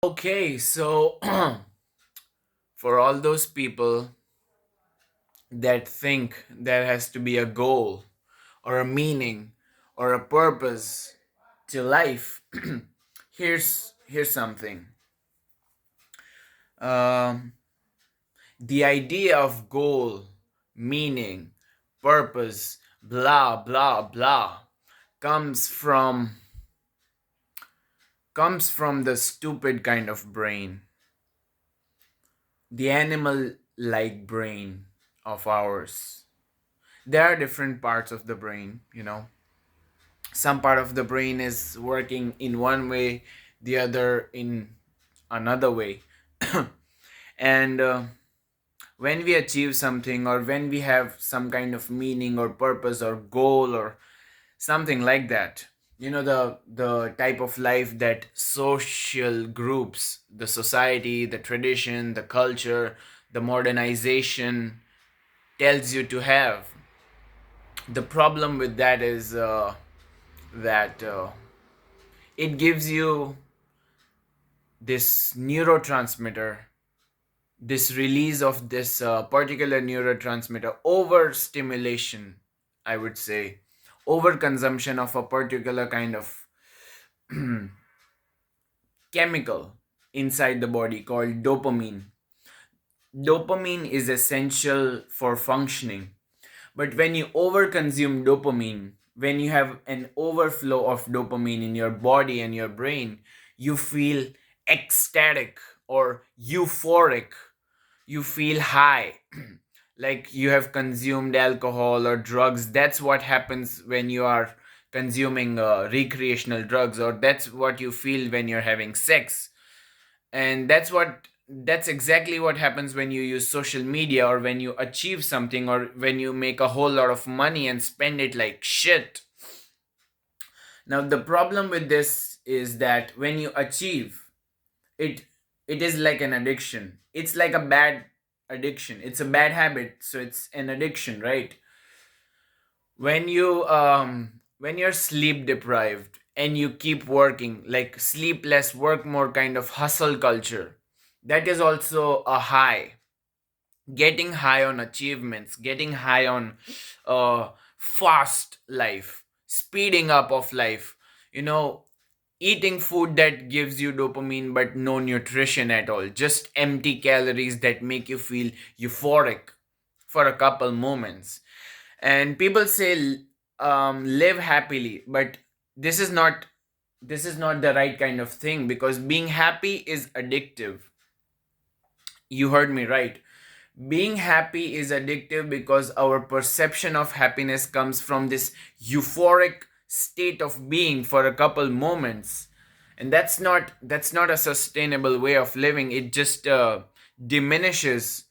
Okay, so for all those people that think there has to be a goal or a meaning or a purpose to life, here's something. Um, the idea of goal, meaning, purpose, blah blah blah, comes from comes from the stupid kind of brain, the animal like brain of ours. There are different parts of the brain. Some part of the brain is working in one way, the other in another way. And when we achieve something, or when we have some kind of meaning or purpose or goal or something like that, the type of life that social groups, the society, the tradition, the culture, the modernization tells you to have. The problem with that is that it gives you this neurotransmitter, this release of this particular neurotransmitter, overstimulation, I would say, overconsumption of a particular kind of chemical inside the body called dopamine. Dopamine is essential for functioning. But when you overconsume dopamine, when you have an overflow of dopamine in your body and your brain, you feel ecstatic or euphoric. You feel high, like you have consumed alcohol or drugs. That's what happens when you are consuming recreational drugs, or that's what you feel when you're having sex. And that's exactly what happens when you use social media, or when you achieve something, or when you make a whole lot of money and spend it like shit. Now the problem with this is that when you achieve it, it is like an addiction. It's like a bad addiction. It's a bad habit, so it's an addiction, right? When you're sleep deprived and you keep working, like sleepless work more kind of hustle culture, that is also a high. Getting high on achievements, getting high on fast life, speeding up of life, you know eating food that gives you dopamine but no nutrition at all, just empty calories that make you feel euphoric for a couple moments. And people say live happily, but this is not this is not the right kind of thing, because being happy is addictive. You heard me right. Being happy is addictive because our perception of happiness comes from this euphoric state of being for a couple moments. And that's not a sustainable way of living. It just diminishes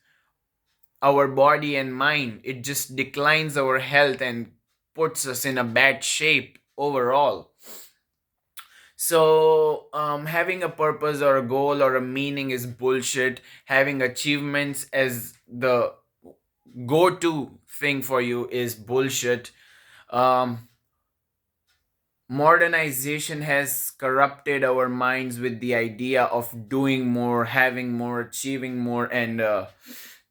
our body and mind. It just declines our health and puts us in a bad shape overall. So, having a purpose or a goal or a meaning is bullshit. Having achievements as the go to thing for you is bullshit. Um, Modernization has corrupted our minds with the idea of doing more, having more, achieving more, and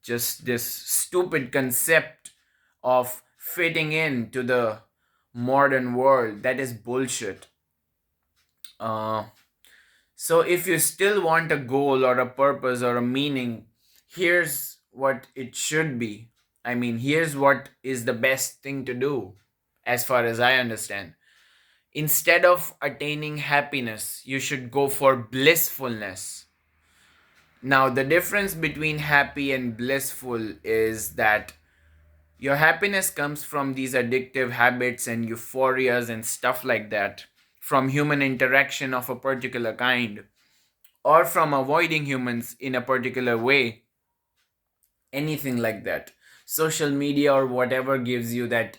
just this stupid concept of fitting into the modern world. That is bullshit. Uh, So, if you still want a goal or a purpose or a meaning, here's what it should be. I mean, here's what is the best thing to do, as far as I understand. Instead of attaining happiness, you should go for blissfulness. Now, the difference between happy and blissful is that your happiness comes from these addictive habits and euphorias and stuff like that, from human interaction of a particular kind, or from avoiding humans in a particular way, anything like that. Social media or whatever gives you that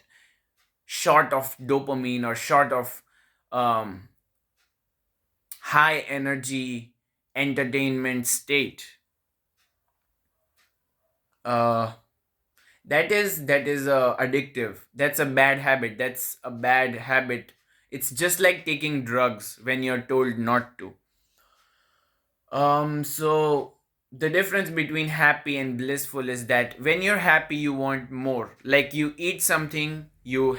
shot of dopamine or shot of um, high energy entertainment state. Uh, that is addictive. That's a bad habit. That's a bad habit. It's just like taking drugs when you're told not to. So the difference between happy and blissful is that when you're happy, you want more. Like you eat something, you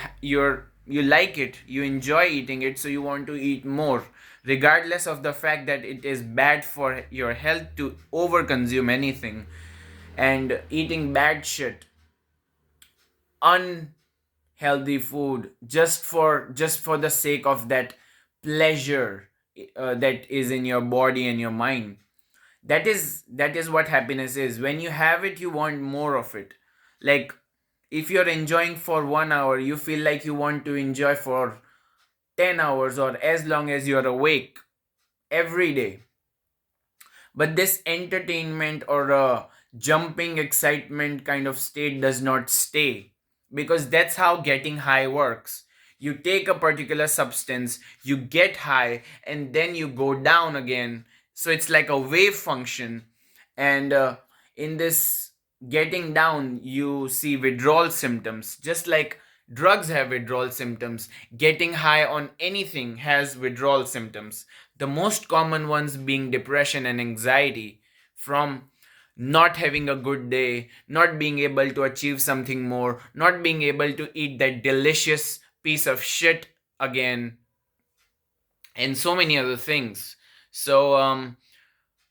like it, you enjoy eating it, so you want to eat more, regardless of the fact that it is bad for your health to overconsume anything and eating bad shit, unhealthy food just for the sake of that pleasure that is in your body and your mind. That is what happiness is. When you have it, you want more of it. Like if you're enjoying for 1 hour, you feel like you want to enjoy for 10 hours or as long as you're awake every day. But this entertainment or jumping excitement kind of state does not stay, because that's how getting high works. You take a particular substance, you get high, and then you go down again. So it's like a wave function. And in this getting down, you see withdrawal symptoms. Just like drugs have withdrawal symptoms, getting high on anything has withdrawal symptoms. The most common ones being depression and anxiety from not having a good day, not being able to achieve something more, not being able to eat that delicious piece of shit again, and so many other things. So,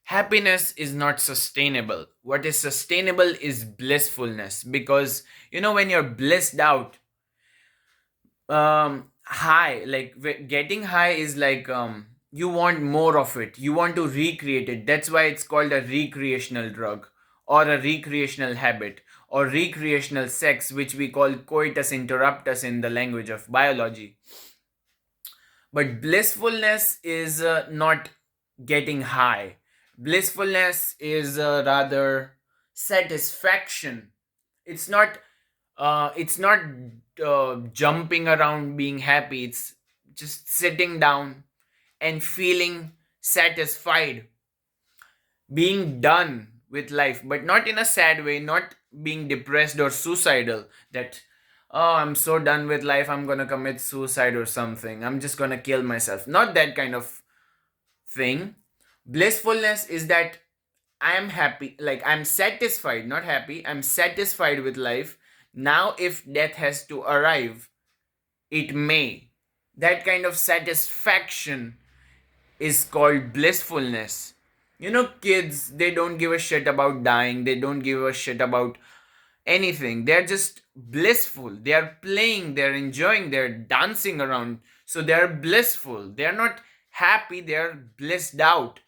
happiness is not sustainable. What is sustainable is blissfulness, because when you're blissed out, high, like getting high is like you want more of it, you want to recreate it. That's why it's called a recreational drug, or a recreational habit, or recreational sex, which we call coitus interruptus in the language of biology. But blissfulness is not getting high. Blissfulness is rather satisfaction. It's not jumping around being happy. It's just sitting down and feeling satisfied, being done with life, but not in a sad way, not being depressed or suicidal. That, oh, I'm so done with life, I'm gonna commit suicide or something, I'm just gonna kill myself. Not that kind of thing. Blissfulness is that I am happy, like I'm satisfied, not happy, I'm satisfied with life. Now, if death has to arrive, it may. That kind of satisfaction is called blissfulness. Kids, they don't give a shit about dying, they don't give a shit about anything. They're just blissful. They are playing, they're enjoying, they're dancing around. So they're blissful. They're not happy, they're blissed out.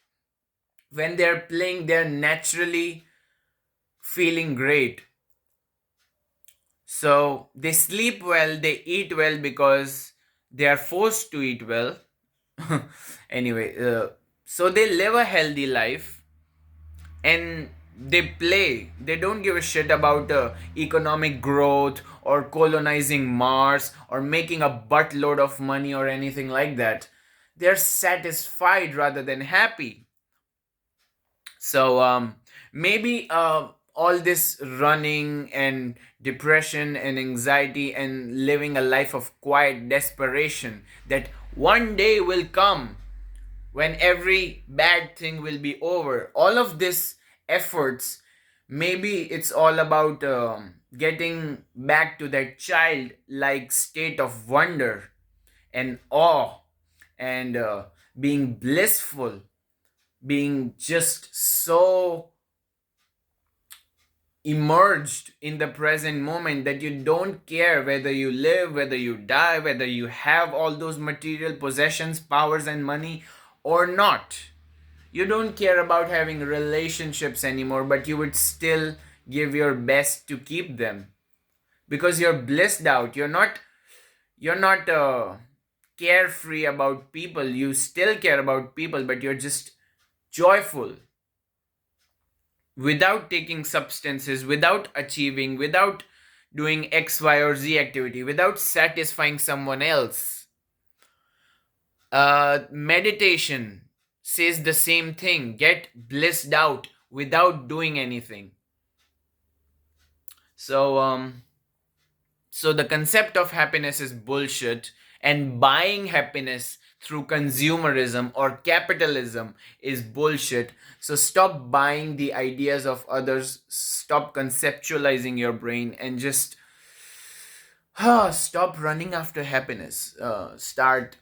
When they're playing, they're naturally feeling great. So they sleep well, they eat well because they are forced to eat well. Anyway, so they live a healthy life, and they play. They don't give a shit about economic growth or colonizing Mars or making a buttload of money or anything like that. They're satisfied rather than happy. So maybe all this running and depression and anxiety and living a life of quiet desperation, that one day will come when every bad thing will be over. All of this efforts, maybe it's all about getting back to that childlike state of wonder and awe, and being blissful, being just so immersed in the present moment that you don't care whether you live, whether you die, whether you have all those material possessions, powers, and money or not. You don't care about having relationships anymore, but you would still give your best to keep them, because you're blissed out. You're not carefree about people. You still care about people, but you're just joyful, without taking substances, without achieving, without doing X, Y, or Z activity, without satisfying someone else. Meditation says the same thing. Get blissed out without doing anything. So the concept of happiness is bullshit, and buying happiness through consumerism or capitalism is bullshit. So stop buying the ideas of others, stop conceptualizing your brain, and just stop running after happiness. Start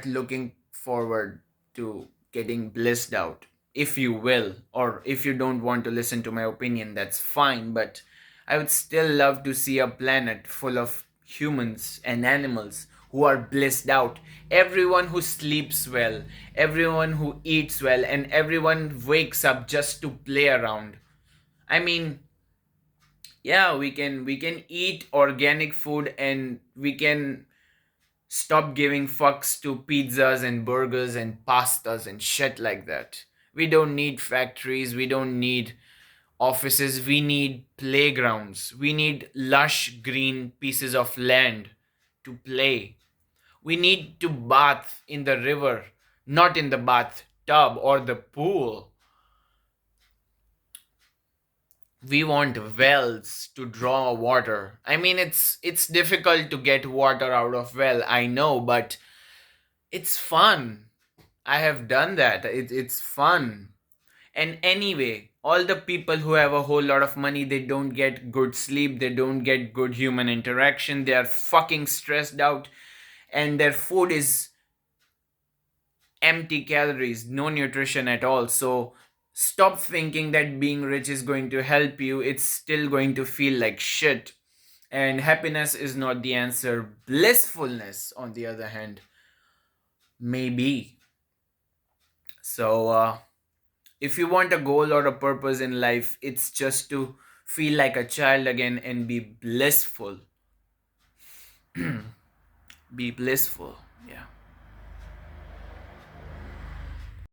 looking forward to getting blissed out, if you will. Or if you don't want to listen to my opinion, that's fine, but I would still love to see a planet full of humans and animals who are blissed out. Everyone who sleeps well, everyone who eats well, and everyone wakes up just to play around. I mean, yeah, we can eat organic food, and we can stop giving fucks to pizzas and burgers and pastas and shit like that. We don't need factories, we don't need offices, we need playgrounds, we need lush green pieces of land to play. We need to bath in the river, not in the bathtub or the pool. We want wells to draw water. I mean, it's difficult to get water out of well, I know, but it's fun. I have done that. It's fun. And anyway, all the people who have a whole lot of money, they don't get good sleep, they don't get good human interaction, they are fucking stressed out, and their food is empty calories, no nutrition at all. So stop thinking that being rich is going to help you. It's still going to feel like shit. And happiness is not the answer. Blissfulness, on the other hand, maybe. So, if you want a goal or a purpose in life, it's just to feel like a child again and be blissful. Be blissful. Yeah.